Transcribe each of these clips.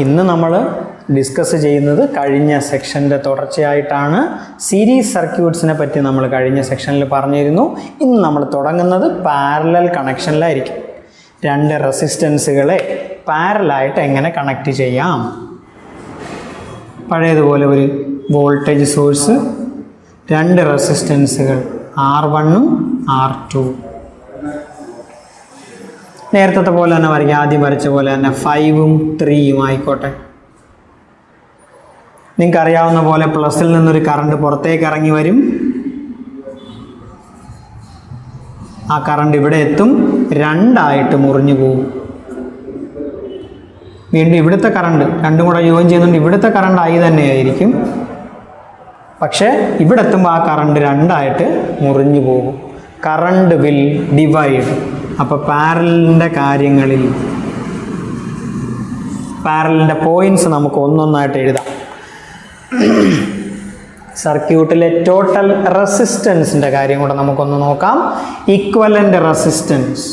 ഇന്ന് നമ്മൾ ഡിസ്കസ് ചെയ്യുന്നത് കഴിഞ്ഞ സെക്ഷൻ്റെ തുടർച്ചയായിട്ടാണ്. സീരീസ് സർക്യൂട്ട്സിനെ പറ്റി നമ്മൾ കഴിഞ്ഞ സെക്ഷനിൽ പറഞ്ഞിരുന്നു. ഇന്ന് നമ്മൾ തുടങ്ങുന്നത് പാരലൽ കണക്ഷനിലായിരിക്കും. രണ്ട് റെസിസ്റ്റൻസുകളെ പാരലായിട്ട് എങ്ങനെ കണക്ട് ചെയ്യാം. പഴയതുപോലെ ഒരു വോൾട്ടേജ് സോഴ്സ്, രണ്ട് റെസിസ്റ്റൻസുകൾ R1ഉം R2. നേരത്തെ പോലെ തന്നെ വരയ്ക്കുക. ആദ്യം വരച്ച പോലെ തന്നെ 5ഉം 3ഉം ആയിക്കോട്ടെ. നിങ്ങൾക്കറിയാവുന്ന പോലെ പ്ലസിൽ നിന്നൊരു കറണ്ട് പുറത്തേക്ക് ഇറങ്ങി വരും. ആ കറണ്ട് ഇവിടെ എത്തും, രണ്ടായിട്ട് മുറിഞ്ഞു പോകും. വീണ്ടും ഇവിടുത്തെ കറണ്ട് രണ്ടും കൂടെ ജോയിൻ ചെയ്യുന്നുണ്ട്. ഇവിടുത്തെ കറണ്ട് I തന്നെയായിരിക്കും, പക്ഷേ ഇവിടെ എത്തുമ്പോൾ ആ കറണ്ട് രണ്ടായിട്ട് മുറിഞ്ഞു പോകും. Current will divide. അപ്പോൾ പാരലലിൻ്റെ കാര്യങ്ങളിൽ പാരലലിൻ്റെ പോയിൻറ്റ്സ് നമുക്ക് ഒന്നൊന്നായിട്ട് എഴുതാം. സർക്യൂട്ടിലെ ടോട്ടൽ റെസിസ്റ്റൻസിൻ്റെ കാര്യം കൂടെ നമുക്കൊന്ന് നോക്കാം. Equivalent resistance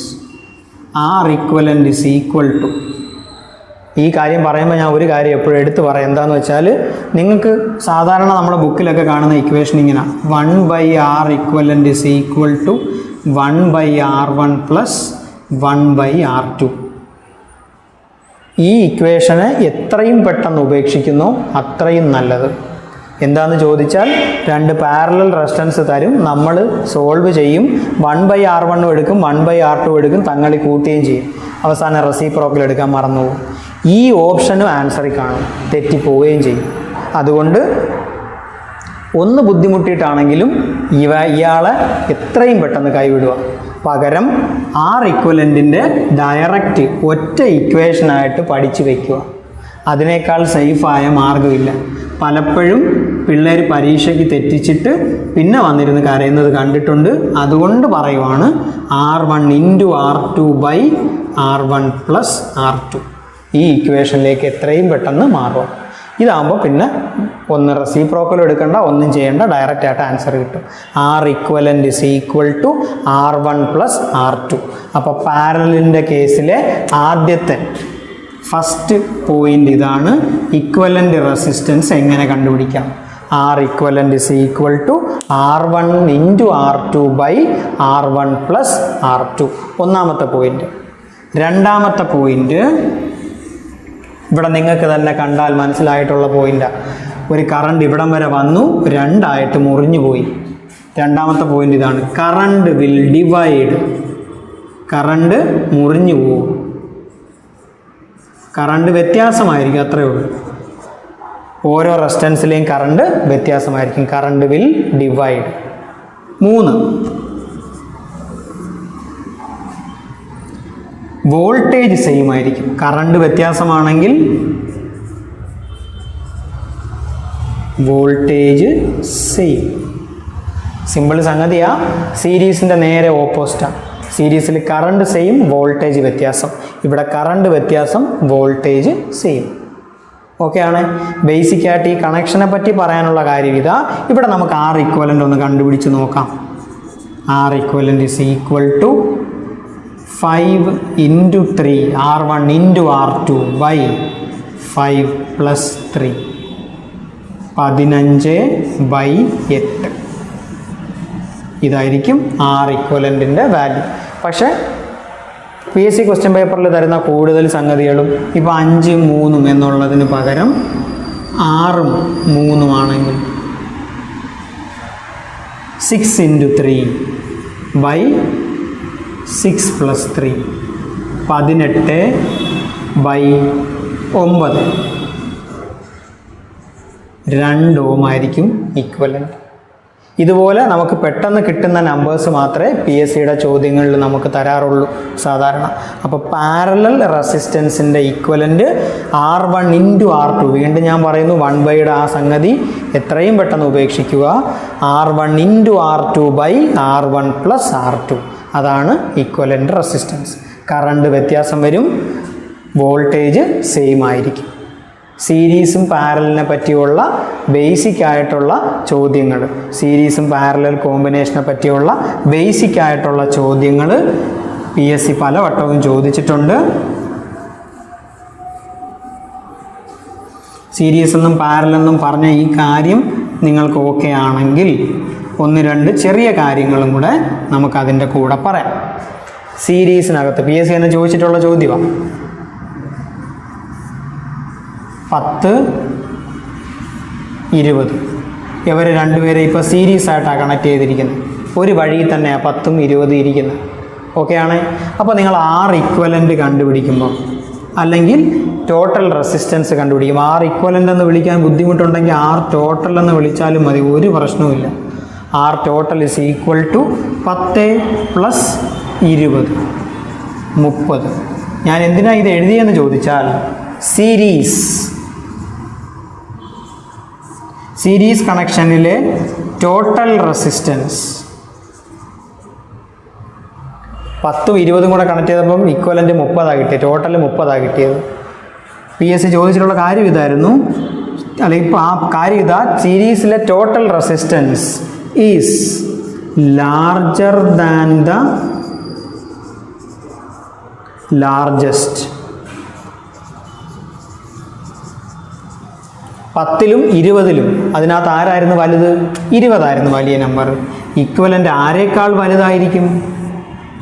R equivalent is equal to, ഈ കാര്യം പറയുമ്പോൾ ഞാൻ ഒരു കാര്യം എപ്പോഴും എടുത്ത് പറയാം. എന്താണെന്ന് വെച്ചാൽ, നിങ്ങൾക്ക് സാധാരണ നമ്മുടെ ബുക്കിലൊക്കെ കാണുന്ന ഇക്വേഷൻ ഇങ്ങനെ 1/R equivalent is equal to 1/R1 plus 1/R2. ഈ ഇക്വേഷനെ എത്രയും പെട്ടെന്ന് ഉപേക്ഷിക്കുന്നോ അത്രയും നല്ലത്. എന്താണെന്ന് ചോദിച്ചാൽ, രണ്ട് പാരലൽ റെസിസ്റ്റൻസ് തരും, നമ്മൾ സോൾവ് ചെയ്യും. 1/R1 എടുക്കും, 1/R2 എടുക്കും, തങ്ങളിൽ കൂട്ടുകയും ചെയ്യും. അവസാനം റെസിപ്രോക്കൽ എടുക്കാൻ മറന്നു പോകും. ഈ ഓപ്ഷനും ആൻസറിൽ കാണും, തെറ്റിപ്പോവുകയും ചെയ്യും. അതുകൊണ്ട് ഒന്ന് ബുദ്ധിമുട്ടിയിട്ടാണെങ്കിലും ഇയാളെ എത്രയും പെട്ടെന്ന് കൈവിടുക. പകരം R ഇക്വലൻറ്റിൻ്റെ ഡയറക്റ്റ് ഒറ്റ ഇക്വേഷനായിട്ട് പഠിച്ചു വയ്ക്കുക. അതിനേക്കാൾ സേഫായ മാർഗമില്ല. പലപ്പോഴും പിള്ളേർ പരീക്ഷയ്ക്ക് തെറ്റിച്ചിട്ട് പിന്നെ വന്നിരുന്ന് കരയുന്നത് കണ്ടിട്ടുണ്ട്. അതുകൊണ്ട് പറയുവാണ് R1 × R2/R1 + R2. ഈ ഇക്വേഷനിലേക്ക് എത്രയും പെട്ടെന്ന് മാറുക. ഇതാകുമ്പോൾ പിന്നെ ഒന്ന് റെസിപ്രോക്കൽ എടുക്കേണ്ട, ഒന്നും ചെയ്യേണ്ട, ഡയറക്റ്റ് ആയിട്ട് ആൻസർ കിട്ടും. R equivalent is equal to R1 + R2. അപ്പോൾ പാരലലിൻ്റെ കേസിലെ ആദ്യത്തെ ഫസ്റ്റ് പോയിൻ്റ് ഇതാണ്. ഇക്വലൻ്റ് റെസിസ്റ്റൻസ് എങ്ങനെ കണ്ടുപിടിക്കാം. R equivalent is equal to R1 × R2/R1 + R2. ഒന്നാമത്തെ പോയിൻ്റ്. രണ്ടാമത്തെ പോയിൻ്റ് ഇവിടെ നിങ്ങൾക്ക് തന്നെ കണ്ടാൽ മനസ്സിലായിട്ടുള്ള പോയിൻ്റാണ്. ഒരു കറണ്ട് ഇവിടം വരെ വന്നു, രണ്ടായിട്ട് മുറിഞ്ഞു പോയി. രണ്ടാമത്തെ പോയിൻ്റ് ഇതാണ്. Current will divide. കറണ്ട് മുറിഞ്ഞു പോകും. കറണ്ട് വ്യത്യാസമായിരിക്കും, അത്രയേ ഉള്ളൂ. ഓരോ റെസിസ്റ്റൻസിലെയും കറണ്ട് വ്യത്യാസമായിരിക്കും. Current will divide. 3, voltage same ആയിരിക്കും. കറണ്ട് വ്യത്യാസമാണെങ്കിൽ വോൾട്ടേജ് സെയിം. സിമ്പിൾ സംഗതിയാ. സീരീസിൻ്റെ നേരെ ഓപ്പോസിറ്റാണ്. സീരീസിൽ കറണ്ട് സെയിം, വോൾട്ടേജ് വ്യത്യാസം. ഇവിടെ കറണ്ട് വ്യത്യാസം, വോൾട്ടേജ് സെയിം. ഓക്കെ ആണ്. ബേസിക്കായിട്ട് ഈ കണക്ഷനെ പറ്റി പറയാനുള്ള കാര്യം ഇതാ. ഇവിടെ നമുക്ക് R equivalent ഒന്ന് കണ്ടുപിടിച്ച് നോക്കാം. R equivalent is equal to 5 × 3 R1 × R2/5 + 3 15/8. ഇതായിരിക്കും R equivalentൻ്റെ വാല്യൂ. പക്ഷേ PSC ക്വസ്റ്റ്യൻ പേപ്പറിൽ തരുന്ന കൂടുതൽ സംഗതികളും ഇപ്പോൾ 5ഉം 3ഉം എന്നുള്ളതിന് പകരം 6ഉം 3ഉം ആണെങ്കിൽ 6 × 3/6 + 3 18/9. 2 ഓം ആയിരിക്കും ഇക്വലൻ്റ്. ഇതുപോലെ നമുക്ക് പെട്ടെന്ന് കിട്ടുന്ന നമ്പേഴ്സ് മാത്രമേ PSCയുടെ ചോദ്യങ്ങളിൽ നമുക്ക് തരാറുള്ളൂ സാധാരണ. അപ്പോൾ പാരലൽ റെസിസ്റ്റൻസിൻ്റെ ഇക്വലൻ്റ് R1 × R2. വീണ്ടും ഞാൻ പറയുന്നു, 1/യുടെ ആ സംഗതി എത്രയും പെട്ടെന്ന് ഉപേക്ഷിക്കുക. R1 × R2/R1 + R2. അതാണ് ഇക്വലൻ്റ് റെസിസ്റ്റൻസ്. കറണ്ട് വ്യത്യാസം വരും, വോൾട്ടേജ് സെയിം ആയിരിക്കും. സീരീസും പാരലിനെ പറ്റിയുള്ള ബേസിക് ആയിട്ടുള്ള ചോദ്യങ്ങൾ, സീരീസും പാരലൽ കോമ്പിനേഷനെ പറ്റിയുള്ള ബേസിക് ആയിട്ടുള്ള ചോദ്യങ്ങൾ PSC പലവട്ടവും ചോദിച്ചിട്ടുണ്ട്. സീരീസ് എന്നും പാരലൽ എന്നും പറഞ്ഞ ഈ കാര്യം നിങ്ങൾക്ക് ഓക്കെ ആണെങ്കിൽ 1-2 ചെറിയ കാര്യങ്ങളും കൂടെ നമുക്കതിൻ്റെ കൂടെ പറയാം. സീരീസിനകത്ത് PSC തന്നെ ചോദിച്ചിട്ടുള്ള ചോദ്യമാണ്. 10, 20 ഇവർ രണ്ടുപേരെ ഇപ്പോൾ സീരീസ് ആയിട്ടാണ് കണക്ട് ചെയ്തിരിക്കുന്നത്. ഒരു വഴിയിൽ തന്നെയാണ് 10ഉം 20 ഇരിക്കുന്നത്. ഓക്കെ ആണ്. അപ്പോൾ നിങ്ങൾ R ഇക്വലൻ്റ് കണ്ടുപിടിക്കുമ്പോൾ അല്ലെങ്കിൽ ടോട്ടൽ റെസിസ്റ്റൻസ് കണ്ടുപിടിക്കും. R ഇക്വലൻ്റ് എന്ന് വിളിക്കാൻ ബുദ്ധിമുട്ടുണ്ടെങ്കിൽ R ടോട്ടൽ എന്ന് വിളിച്ചാലും മതി, ഒരു പ്രശ്നവുമില്ല. R total is equal to 10 + 20 30. ഞാൻ എന്തിനാണ് ഇത് എഴുതിയെന്ന് ചോദിച്ചാൽ സീരീസ് കണക്ഷനിലെ ടോട്ടൽ റെസിസ്റ്റൻസ് 10ഉം 20ഉം കൂടെ കണക്ട് ചെയ്തപ്പം ഇക്വലൻ്റ് 30 കിട്ടിയത്, ടോട്ടൽ 30 കിട്ടിയത്. PSC ചോദിച്ചിട്ടുള്ള കാര്യം ഇതായിരുന്നു, അല്ലെങ്കിൽ ഇപ്പോൾ ആ കാര്യം ഇതാ, സീരീസിലെ total resistance is larger than the largest. 10ലും 20ലും അതിനകത്ത് ആരായിരുന്നു വലുത്? 20 ആയിരുന്നു വലിയ നമ്പർ. ഇക്വലൻ്റ് ആരേക്കാൾ വലുതായിരിക്കും?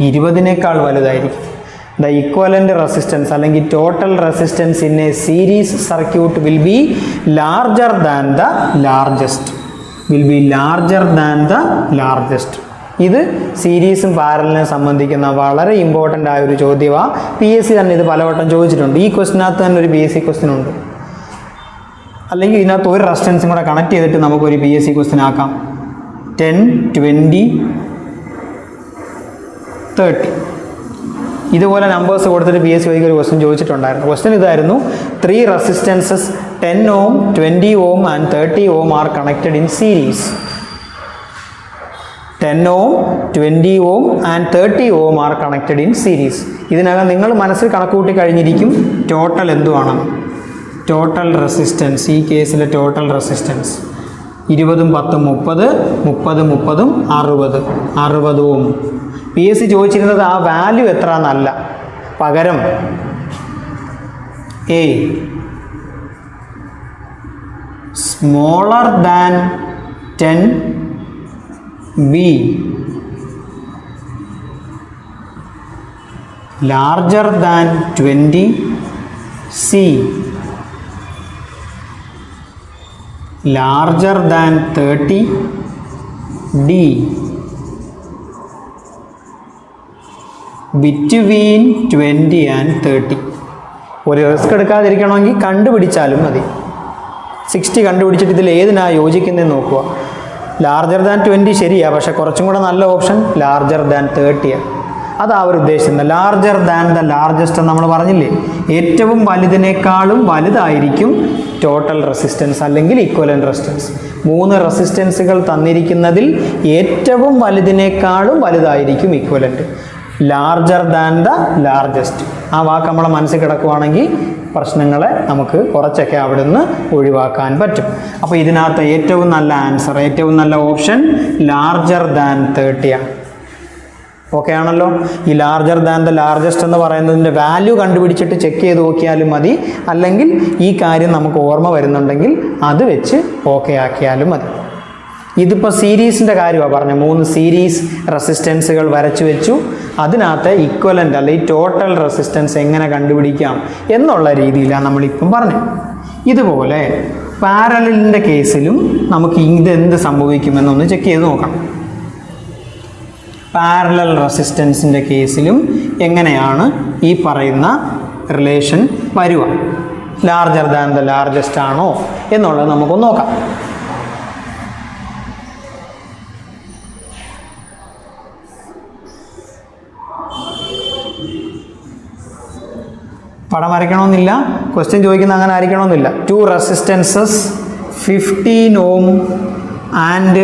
20നേക്കാൾ വലുതായിരിക്കും. ദ ഇക്വലൻ്റ് റെസിസ്റ്റൻസ് അല്ലെങ്കിൽ total resistance in A series circuit will be larger than the largest. ഇത് സീരീസും പാരലിനെ സംബന്ധിക്കുന്ന വളരെ ഇമ്പോർട്ടൻ്റ് ആയ ഒരു ചോദ്യമാണ്. PSC തന്നെ ഇത് പലവട്ടം ചോദിച്ചിട്ടുണ്ട്. ഈ ക്വസ്റ്റിനകത്ത് തന്നെ ഒരു PSC ക്വസ്റ്റ്യൻ ഉണ്ട്. അല്ലെങ്കിൽ ഇതിനകത്ത് ഒരു റെസിസ്റ്റൻസും കൂടെ കണക്ട് ചെയ്തിട്ട് നമുക്കൊരു PSC ക്വസ്റ്റ്യൻ ആക്കാം. 10, 20, 30 ഇതുപോലെ നമ്പേഴ്സ് കൊടുത്തിട്ട് PSC ഒരു ക്വസ്റ്റ്യൻ ചോദിച്ചിട്ടുണ്ടായിരുന്നു. ക്വസ്റ്റ്യൻ ഇതായിരുന്നു, 3 resistances 10 ohm, 20 ohm and 30 ohm are connected in series. 10 ohm, 20 ohm and 30 ohm are connected in series. ഇതിനകം നിങ്ങൾ മനസ്സിൽ കണക്കൂട്ടി കഴിഞ്ഞിരിക്കും ടോട്ടൽ എന്തുവാണ്. ടോട്ടൽ റെസിസ്റ്റൻസ്, ഈ കേസിലെ ടോട്ടൽ റെസിസ്റ്റൻസ് 20ഉം 10ഉം 30, 30ഉം 30ഉം 60 ohm. PSC ചോദിച്ചിരുന്നത് ആ വാല്യൂ എത്ര എന്നല്ല, പകരം A smaller than 10, B larger than 20, C larger than 30, D between 20 and 30. ഒരു റിസ്ക് എടുക്കാതിരിക്കണമെങ്കിൽ കണ്ടുപിടിച്ചാലും മതി. 60 കണ്ടുപിടിച്ചിട്ട് ഇതിൽ ഏതിനാണ് യോജിക്കുന്നതെന്ന് നോക്കുക. ലാർജർ ദാൻ 20 ശരിയാണ്, പക്ഷേ കുറച്ചും കൂടെ നല്ല ഓപ്ഷൻ ലാർജർ ദാൻ 30ആണ്. അതാ അവർ ഉദ്ദേശിക്കുന്നത്. ലാർജർ ദാൻ ദ ലാർജസ്റ്റ് എന്ന് നമ്മൾ പറഞ്ഞില്ലേ, ഏറ്റവും വലുതിനേക്കാളും വലുതായിരിക്കും ടോട്ടൽ റെസിസ്റ്റൻസ് അല്ലെങ്കിൽ ഇക്വലൻ്റ് റെസിസ്റ്റൻസ്. 3 റെസിസ്റ്റൻസുകൾ തന്നിരിക്കുന്നതിൽ ഏറ്റവും വലുതിനേക്കാളും വലുതായിരിക്കും equivalent. Larger than the largest. ആ വാക്ക് നമ്മളെ മനസ്സിൽ കിടക്കുവാണെങ്കിൽ പ്രശ്നങ്ങളെ നമുക്ക് കുറച്ചൊക്കെ അവിടെ നിന്ന് ഒഴിവാക്കാൻ പറ്റും. അപ്പോൾ ഇതിനകത്ത് ഏറ്റവും നല്ല ആൻസർ, ഏറ്റവും നല്ല ഓപ്ഷൻ ലാർജർ ദാൻ 30 ആണ്. ഓക്കെ ആണല്ലോ. ഈ ലാർജർ ദാൻ ദ ലാർജസ്റ്റ് എന്ന് പറയുന്നതിൻ്റെ വാല്യൂ കണ്ടുപിടിച്ചിട്ട് ചെക്ക് ചെയ്ത് നോക്കിയാലും മതി, അല്ലെങ്കിൽ ഈ കാര്യം നമുക്ക് ഓർമ്മ വരുന്നുണ്ടെങ്കിൽ അത് വെച്ച് ഓക്കെ ആക്കിയാലും മതി. ഇതിപ്പോൾ സീരീസിൻ്റെ കാര്യമാണ് പറഞ്ഞത്. 3 സീരീസ് റെസിസ്റ്റൻസുകൾ വരച്ചു വെച്ചു. അതിനകത്ത് ഇക്വലൻ്റ് അല്ലെങ്കിൽ ടോട്ടൽ റെസിസ്റ്റൻസ് എങ്ങനെ കണ്ടുപിടിക്കാം എന്നുള്ള രീതിയിലാണ് നമ്മളിപ്പം പറഞ്ഞത്. ഇതുപോലെ പാരലലിൻ്റെ കേസിലും നമുക്ക് ഇതെന്ത് സംഭവിക്കുമെന്നൊന്ന് ചെക്ക് ചെയ്ത് നോക്കാം. പാരലൽ റെസിസ്റ്റൻസിൻ്റെ കേസിലും എങ്ങനെയാണ് ഈ പറയുന്ന റിലേഷൻ വരിക, ലാർജർ ദാൻ ദ ലാർജസ്റ്റ് ആണോ എന്നുള്ളത് നമുക്കൊന്ന് നോക്കാം. പടം വരയ്ക്കണമെന്നില്ല, ക്വസ്റ്റ്യൻ ചോദിക്കുന്ന അങ്ങനെ ആയിരിക്കണമെന്നില്ല. 2 resistances 15 ohm and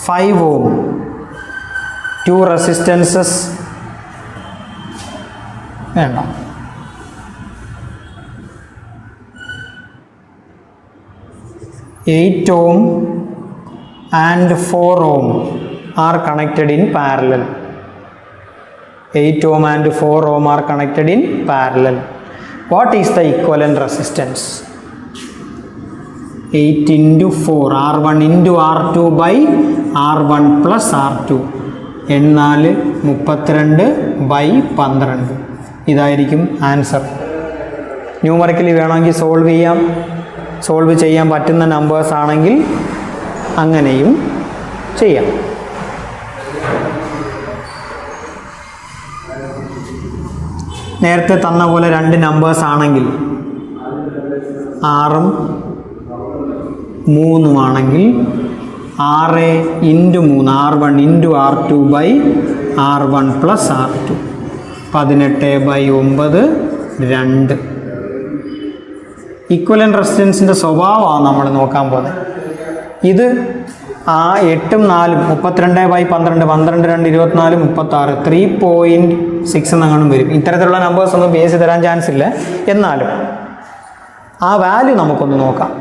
5 ohm. 2 resistances വേണ്ട, 8 ohm and 4 ohm are connected in parallel. 8 ohm and 4 ohm are connected in parallel. What is the equivalent resistance? 8 into 4 R1 into R2 by R1 plus R2. 4 32 by 12. ഇതായിരിക്കും answer. Numerically വേണമെങ്കിൽ solve ചെയ്യാൻ പറ്റുന്ന numbers ആണെങ്കിൽ അങ്ങനെയും ചെയ്യാം. നേരത്തെ തന്ന പോലെ 2 നമ്പേഴ്സ് ആണെങ്കിൽ 6ഉം 3ഉം ആണെങ്കിൽ 6 into 3 R1 into R2 by R1 plus R2. 18 by 9 2. Equivalent റെസിസ്റ്റൻസിൻ്റെ സ്വഭാവമാണ് നമ്മൾ നോക്കാൻ പോകുന്നത്. ഇത് 8ഉം 4ഉം 32 by 12 12 2 24 36 3.6 എന്നങ്ങനെ വരും. ഇത്തരത്തിലുള്ള നമ്പേഴ്സ് ഒന്നും ബേസ് തരാൻ ചാൻസ് ഇല്ല. എന്നാലും ആ വാല്യൂ നമുക്കൊന്ന് നോക്കാം.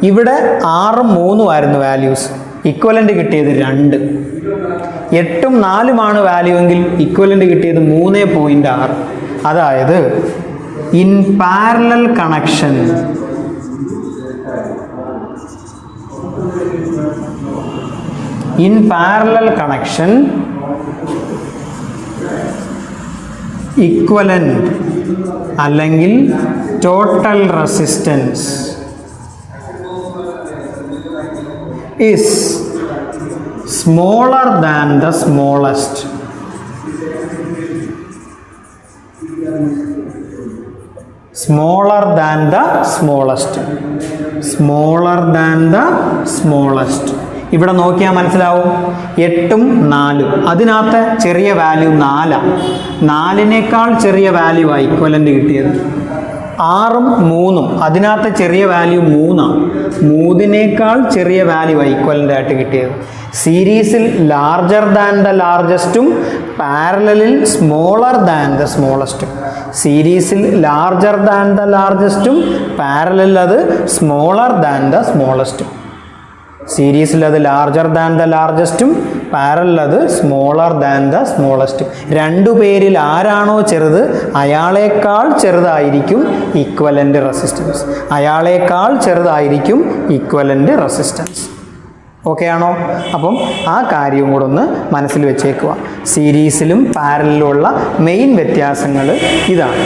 ഇവിടെ 6ഉം 3ഉം ആയിരുന്നു വാല്യൂസ്, ഇക്വലൻ്റ് കിട്ടിയത് 2. 8ഉം 4ഉമാണ് വാല്യൂ എങ്കിൽ ഇക്വലൻ്റ് കിട്ടിയത് 3.6. അതായത് ഇൻ പാരലൽ കണക്ഷൻ ഇക്വലൻ്റ് അല്ലെങ്കിൽ total resistance is smaller than the smallest. Smaller than the smallest. Smaller than the smallest. ഇവിടെ നോക്കിയാൽ മനസ്സിലാവും 8ഉം 4ഉം അതിനകത്ത് ചെറിയ വാല്യൂ 4ആണ്. 4നേക്കാൾ ചെറിയ വാല്യൂ ആയി ഇക്വലൻ്റ് കിട്ടിയത്. 6ഉം 3ഉം അതിനകത്ത് ചെറിയ വാല്യൂ 3ആണ്. 3നേക്കാൾ ചെറിയ വാല്യൂ ആയി ഇക്വലൻ്റ് ആയിട്ട് കിട്ടിയത്. സീരീസിൽ ലാർജർ ദാൻ ദ ലാർജസ്റ്റും പാരലലിൽ സ്മോളർ ദാൻ ദ സ്മോളസ്റ്റും. സീരീസിൽ ലാർജർ ദാൻ ദ ലാർജസ്റ്റും പാരലലിൽ അത് സ്മോളർ ദാൻ ദ സ്മോളസ്റ്റും. സീരീസിൽ അത് ലാർജർ ദാൻ ദ ലാർജസ്റ്റും പാരലൽ അത് സ്മോളർ ദാൻ ദ സ്മോളസ്റ്റും. 2 പേരിൽ ആരാണോ ചെറുത് അയാളേക്കാൾ ചെറുതായിരിക്കും ഇക്വലൻ്റ് റെസിസ്റ്റൻസ്. അയാളേക്കാൾ ചെറുതായിരിക്കും ഇക്വലൻ്റ് റെസിസ്റ്റൻസ്. ഓക്കെ ആണോ? അപ്പം ആ കാര്യവും കൂടെ ഒന്ന് മനസ്സിൽ വെച്ചേക്കുക. സീരീസിലും പാരലലുമുള്ള മെയിൻ വ്യത്യാസങ്ങൾ ഇതാണ്.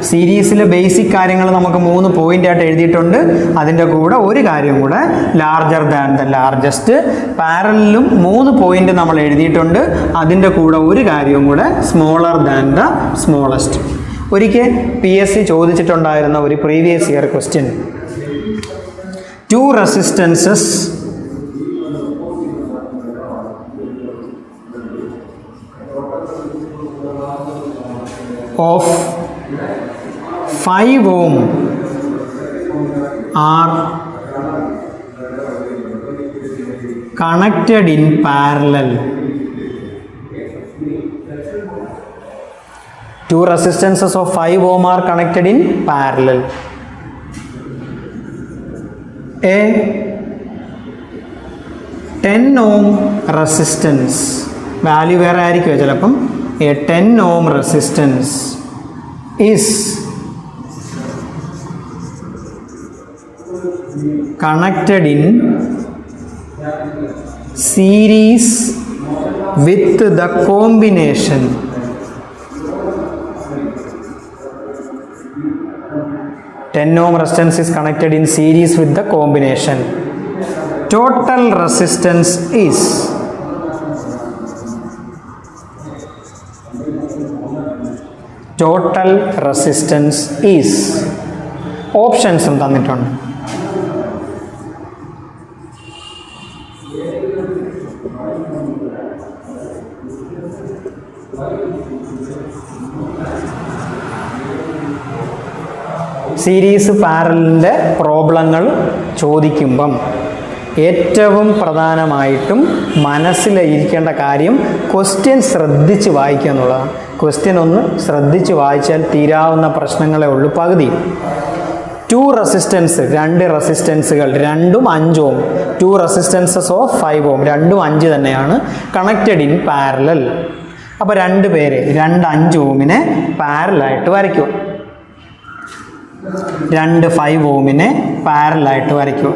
സീരീസിലെ ബേസിക് കാര്യങ്ങൾ നമുക്ക് 3 പോയിൻ്റായിട്ട് എഴുതിയിട്ടുണ്ട്. അതിൻ്റെ കൂടെ ഒരു കാര്യം കൂടെ ലാർജർ ദാൻ ദ ലാർജസ്റ്റ്. പാരലലും 3 പോയിൻ്റ് നമ്മൾ എഴുതിയിട്ടുണ്ട്. അതിൻ്റെ കൂടെ ഒരു കാര്യവും കൂടെ സ്മോളർ ദാൻ ദ സ്മോളസ്റ്റ്. ഒരിക്കൽ PSC ചോദിച്ചിട്ടുണ്ടായിരുന്ന ഒരു previous year question, 2 resistances of 5 ohm are connected in parallel. 2 resistances of 5 ohm are connected in parallel. A 10 ohm resistance, value വേറെ ആയിരിക്കും ചിലപ്പം, a 10 ohm resistance is connected in series with the combination ohm resistance is connected in series with the combination. Total resistance is ഓപ്ഷൻസും തന്നിട്ടുണ്ട്. Series പാരലലിൻ്റെ പ്രോബ്ലങ്ങൾ ചോദിക്കുമ്പം ഏറ്റവും പ്രധാനമായിട്ടും മനസ്സിലിരിക്കേണ്ട കാര്യം question ശ്രദ്ധിച്ച് വായിക്കുക എന്നുള്ളതാണ്. ക്വസ്റ്റ്യൻ ഒന്ന് ശ്രദ്ധിച്ച് വായിച്ചാൽ തീരാവുന്ന പ്രശ്നങ്ങളെ ഉള്ളൂ പകുതി. 2 റെസിസ്റ്റൻസ്, 2 റെസിസ്റ്റൻസുകൾ, രണ്ടും 5 ഓം. 2 റെസിസ്റ്റൻസസ് ഓഫ് 5 ഓം, രണ്ടും 5 തന്നെയാണ്. Connected in parallel. അപ്പോൾ 2 പേര് 2 5 ഓമിനെ പാരലായിട്ട് വരയ്ക്കുക. രണ്ട് 5 ഓമിനെ പാരലായിട്ട് വരയ്ക്കുക.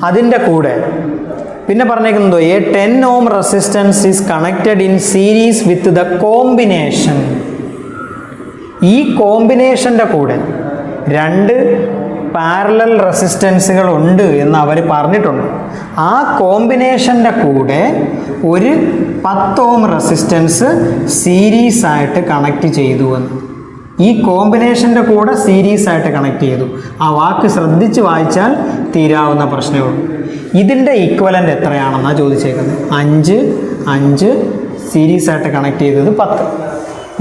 അതിൻ്റെ കൂടെ പിന്നെ പറഞ്ഞേക്കുന്നത് A 10 ohm resistance is connected in series with the combination. ഈ കോമ്പിനേഷൻ്റെ കൂടെ രണ്ട് പാരലൽ റെസിസ്റ്റൻസുകൾ ഉണ്ട് എന്ന് അവർ പറഞ്ഞിട്ടുണ്ട്. ആ കോമ്പിനേഷൻ്റെ കൂടെ ഒരു 10 ഓം റെസിസ്റ്റൻസ് സീരീസ് ആയിട്ട് കണക്ട് ചെയ്തു എന്ന്. ഈ കോമ്പിനേഷൻ്റെ കൂടെ സീരീസ് ആയിട്ട് കണക്ട് ചെയ്തു. ആ വാക്ക് ശ്രദ്ധിച്ച് വായിച്ചാൽ തീരാവുന്ന പ്രശ്നമുള്ളൂ. ഇതിൻ്റെ ഈക്വലൻ്റ് എത്രയാണെന്നാണ് ചോദിച്ചേക്കുന്നത്. 5 സീരീസ് ആയിട്ട് കണക്ട് ചെയ്തത് 10.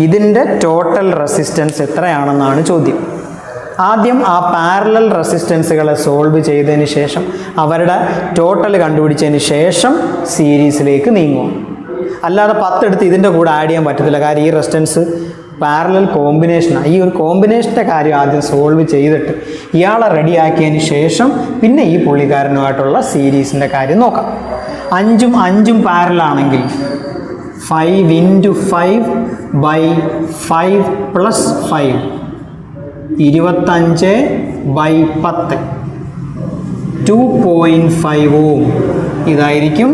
ഇതിൻ്റെ ടോട്ടൽ റെസിസ്റ്റൻസ് എത്രയാണെന്നാണ് ചോദ്യം. ആദ്യം ആ പാരലൽ റെസിസ്റ്റൻസുകളെ സോൾവ് ചെയ്തതിന് ശേഷം അവരുടെ ടോട്ടൽ കണ്ടുപിടിച്ചതിന് ശേഷം സീരീസിലേക്ക് നീങ്ങും. അല്ലാതെ 10 എടുത്ത് ഇതിൻ്റെ കൂടെ ആഡ് ചെയ്യാൻ പറ്റത്തില്ല. കാര്യം ഈ റെസിസ്റ്റൻസ് പാരലൽ കോമ്പിനേഷനാണ്. ഈ ഒരു കോമ്പിനേഷൻ്റെ കാര്യം ആദ്യം സോൾവ് ചെയ്തിട്ട് ഇയാളെ റെഡിയാക്കിയതിന് ശേഷം പിന്നെ ഈ പുള്ളിക്കാരനുമായിട്ടുള്ള സീരീസിൻ്റെ കാര്യം നോക്കാം. 5 പാരലാണെങ്കിൽ 5 × 5/5 + 5 25/10 2.5 ഓം. ഇതായിരിക്കും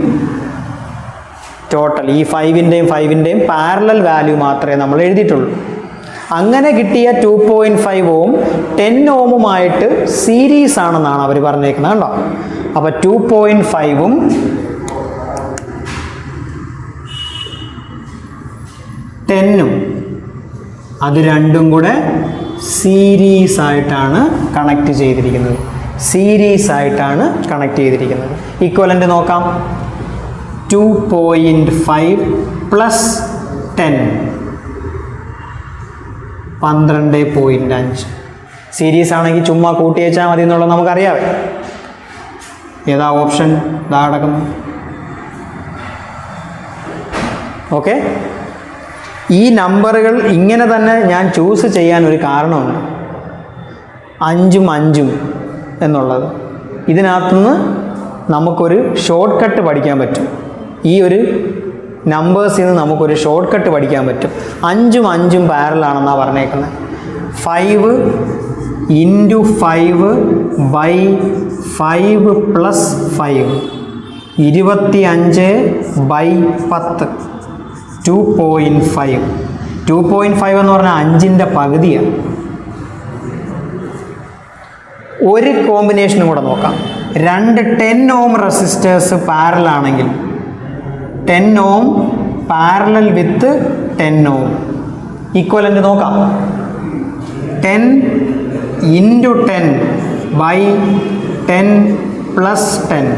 ടോട്ടൽ. ഈ 5-ൻ്റെയും പാരലൽ വാല്യൂ മാത്രമേ നമ്മൾ എഴുതിയിട്ടുള്ളൂ. അങ്ങനെ കിട്ടിയ 2.5 ഓം 10 ഓമുമായിട്ട് സീരീസ് ആണെന്നാണ് അവർ പറഞ്ഞേക്കുന്നത്. കണ്ടോ? അപ്പോൾ 2.5ഉം 10ഉം അത് രണ്ടും കൂടെ സീരീസ് ആയിട്ടാണ് കണക്ട് ചെയ്തിരിക്കുന്നത്. ഈക്വലൻ്റ് നോക്കാം. 2.5 + 10 12.5. സീരീസ് ആണെങ്കിൽ ചുമ്മാ കൂട്ടി വെച്ചാൽ മതി എന്നുള്ളത് നമുക്കറിയാവേ. ഏതാ ഓപ്ഷൻ? ഇതാ കിടക്കുന്നു. ഓക്കെ, ഈ നമ്പറുകൾ ഇങ്ങനെ തന്നെ ഞാൻ ചൂസ് ചെയ്യാൻ ഒരു കാരണമുണ്ട്. 5 എന്നുള്ളത് ഇതിനകത്തുനിന്ന് നമുക്കൊരു ഷോർട്ട് കട്ട് പഠിക്കാൻ പറ്റും. ഈ ഒരു നമ്പേഴ്സിൽ നിന്ന് നമുക്കൊരു ഷോർട്ട് കട്ട് പഠിക്കാൻ പറ്റും. 5 പാരലാണെന്നാണ് പറഞ്ഞേക്കുന്നത്. 5 × 5/5 + 5 25/10 2.5. 2.5 എന്ന് പറഞ്ഞാൽ 5ൻ്റെ പകുതിയാണ്. ഒരു കോമ്പിനേഷനും കൂടെ നോക്കാം. രണ്ട് 10 ഓം റെസിസ്റ്റേഴ്സ് പാരലാണെങ്കിൽ 10 ohm parallel with 10 ohm equivalent നോക്കാം. 10 × 10/10 + 10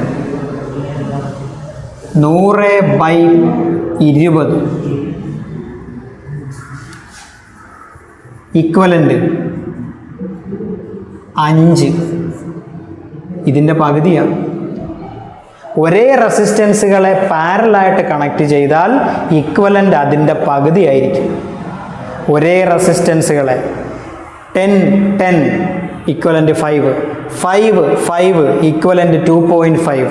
100/20 ഈക്വലൻ്റ് 5. ഇതിൻ്റെ പകുതിയാണ്. ഒരേ റെസിസ്റ്റൻസുകളെ പാരലായിട്ട് കണക്ട് ചെയ്താൽ ഈക്വലൻ്റ് അതിൻ്റെ പകുതി ആയിരിക്കും. ഒരേ റെസിസ്റ്റൻസുകളെ 10 ഈക്വലൻ്റ് 5 ഈക്വലൻ്റ് 2.5.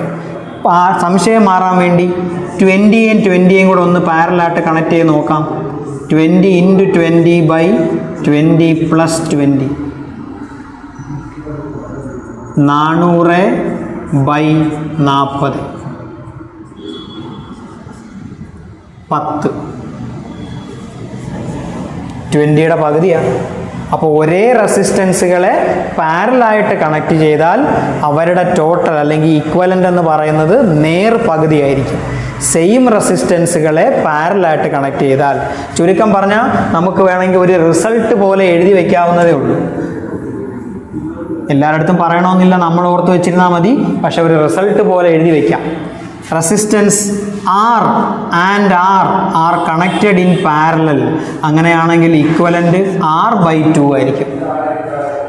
ആ സംശയം മാറാൻ വേണ്ടി 20യും 20യും കൂടെ ഒന്ന് പാരലായിട്ട് കണക്ട് ചെയ്ത് നോക്കാം. 20 × 20/20 + 20 400/40 10. 20യുടെ പകുതിയാണ്. അപ്പോൾ ഒരേ റെസിസ്റ്റൻസുകളെ പാരലായിട്ട് കണക്ട് ചെയ്താൽ അവരുടെ ടോട്ടൽ അല്ലെങ്കിൽ ഈക്വലൻ്റ് എന്ന് പറയുന്നത് നേർ പകുതിയായിരിക്കും. സെയിം റെസിസ്റ്റൻസുകളെ പാരലായിട്ട് കണക്ട് ചെയ്താൽ, ചുരുക്കം പറഞ്ഞാൽ നമുക്ക് വേണമെങ്കിൽ ഒരു റിസൾട്ട് പോലെ എഴുതി വയ്ക്കാവുന്നതേ ഉള്ളൂ. എല്ലായിടത്തും പറയണമെന്നില്ല, നമ്മൾ ഓർത്ത് വെച്ചിരുന്നാൽ മതി. പക്ഷെ ഒരു റിസൾട്ട് പോലെ എഴുതി വയ്ക്കാം. Resistance R and R are connected in parallel. അങ്ങനെയാണെങ്കിൽ ഈക്വലൻ്റ് R/2 ആയിരിക്കും.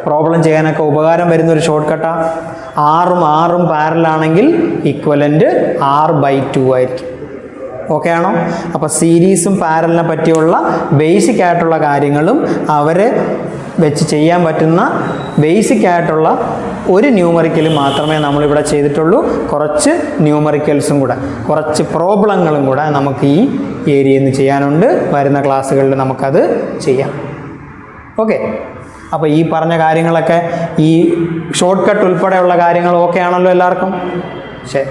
പ്രോബ്ലം ചെയ്യാനൊക്കെ ഉപകാരം വരുന്നൊരു ഷോർട്ട് കട്ടാണ്. ആറും പാരലാണെങ്കിൽ ഈക്വലൻ്റ് R/2 ആയിരിക്കും. ഓക്കെ ആണോ? അപ്പോൾ സീരീസും പാരലിനെ പറ്റിയുള്ള ബേസിക് ആയിട്ടുള്ള കാര്യങ്ങളും അവരെ വെച്ച് ചെയ്യാൻ പറ്റുന്ന ബേസിക് ആയിട്ടുള്ള ഒരു ന്യൂമറിക്കൽ മാത്രമേ നമ്മളിവിടെ ചെയ്തിട്ടുള്ളൂ. കുറച്ച് ന്യൂമറിക്കൽസും കൂടെ, കുറച്ച് പ്രോബ്ലങ്ങളും കൂടെ നമുക്ക് ഈ ഏരിയയിൽ നിന്ന് ചെയ്യാനുണ്ട്. വരുന്ന ക്ലാസ്സുകളിൽ നമുക്കത് ചെയ്യാം. ഓക്കെ, അപ്പോൾ ഈ പറഞ്ഞ കാര്യങ്ങളൊക്കെ, ഈ ഷോർട്ട് കട്ട് ഉൾപ്പെടെയുള്ള കാര്യങ്ങൾ ഓക്കെ ആണല്ലോ എല്ലാവർക്കും? ശരി.